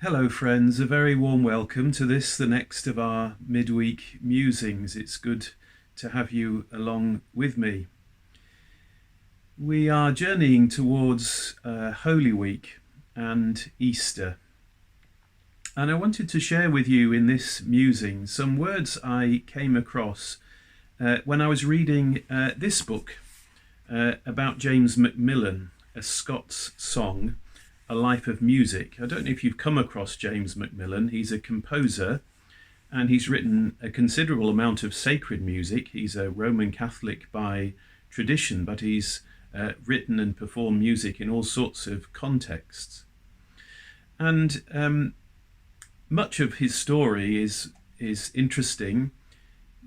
Hello, friends. A very warm welcome to this, the next of our midweek musings. It's good to have you along with me. We are journeying towards Holy Week and Easter. And I wanted to share with you in this musing some words I came across when I was reading this book about James MacMillan, a Scots song, A Life of Music. I don't know if you've come across James MacMillan. He's a composer and he's written a considerable amount of sacred music. He's a Roman Catholic by tradition, but he's written and performed music in all sorts of contexts. And much of his story is interesting,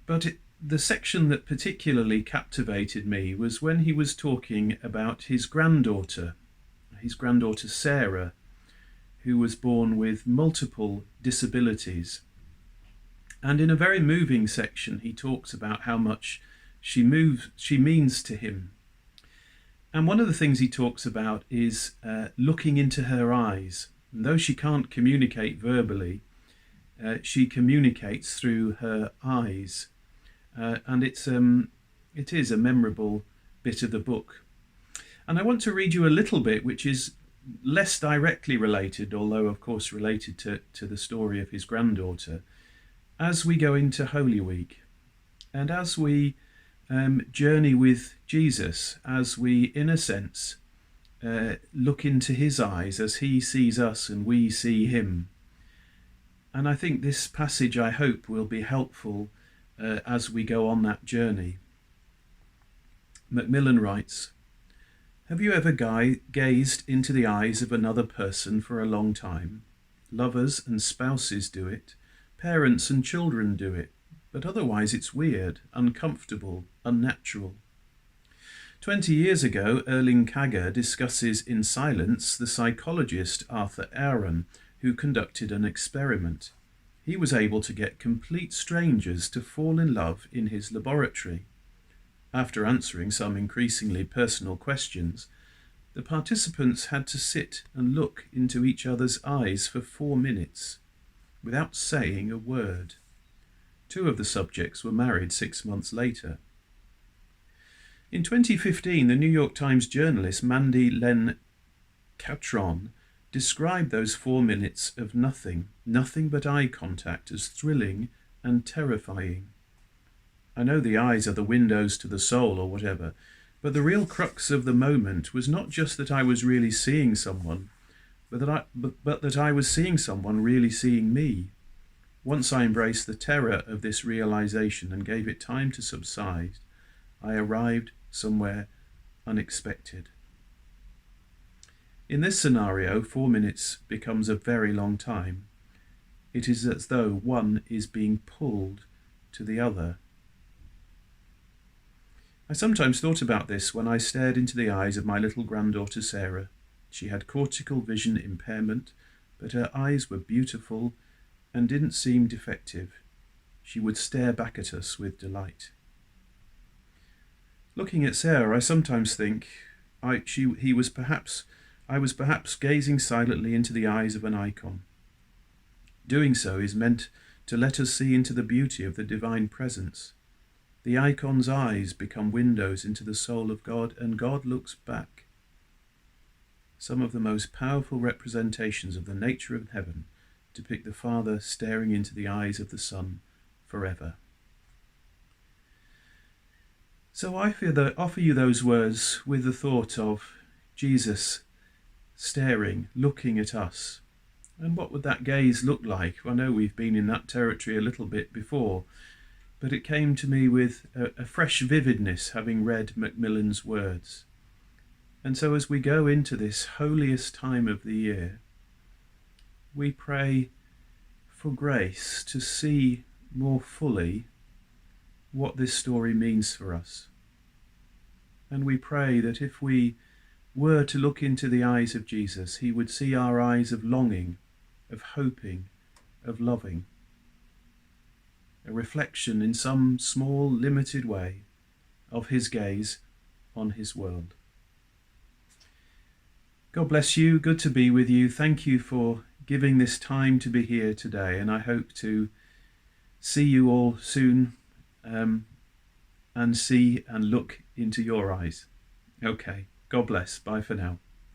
but the section that particularly captivated me was when he was talking about his granddaughter Sarah, who was born with multiple disabilities. And in a very moving section, he talks about how much she means to him. And one of the things he talks about is looking into her eyes. And though she can't communicate verbally, she communicates through her eyes. And it is a memorable bit of the book. And I want to read you a little bit, which is less directly related, although of course related to the story of his granddaughter, as we go into Holy Week and as we journey with Jesus, as we, in a sense, look into his eyes as he sees us and we see him. And I think this passage, I hope, will be helpful as we go on that journey. Macmillan writes, "Have you ever gazed into the eyes of another person for a long time? Lovers and spouses do it, parents and children do it, but otherwise it's weird, uncomfortable, unnatural. 20 years ago, Erling Kagge discusses in silence the psychologist Arthur Aaron, who conducted an experiment. He was able to get complete strangers to fall in love in his laboratory. After answering some increasingly personal questions, the participants had to sit and look into each other's eyes for 4 minutes, without saying a word. 2 of the subjects were married 6 months later." In 2015, the New York Times journalist Mandy Len Catron described those 4 minutes of nothing but eye contact, as thrilling and terrifying. I know the eyes are the windows to the soul or whatever, but the real crux of the moment was not just that I was really seeing someone, but that I was seeing someone really seeing me. Once I embraced the terror of this realization and gave it time to subside, I arrived somewhere unexpected. In this scenario, 4 minutes becomes a very long time. It is as though one is being pulled to the other. I sometimes thought about this when I stared into the eyes of my little granddaughter Sarah. She had cortical vision impairment, but her eyes were beautiful and didn't seem defective. She would stare back at us with delight. Looking at Sarah, I sometimes think I was perhaps gazing silently into the eyes of an icon. Doing so is meant to let us see into the beauty of the divine presence. The icon's eyes become windows into the soul of God, and God looks back. Some of the most powerful representations of the nature of heaven depict the Father staring into the eyes of the Son forever. So I offer you those words with the thought of Jesus staring, looking at us. And what would that gaze look like? I know we've been in that territory a little bit before, but it came to me with a fresh vividness having read Macmillan's words. And so as we go into this holiest time of the year, we pray for grace to see more fully what this story means for us. And we pray that if we were to look into the eyes of Jesus, he would see our eyes of longing, of hoping, of loving. A reflection in some small, limited way of his gaze on his world. God bless you. Good to be with you. Thank you for giving this time to be here today, and I hope to see you all soon, and see and look into your eyes. Okay, God bless. Bye for now.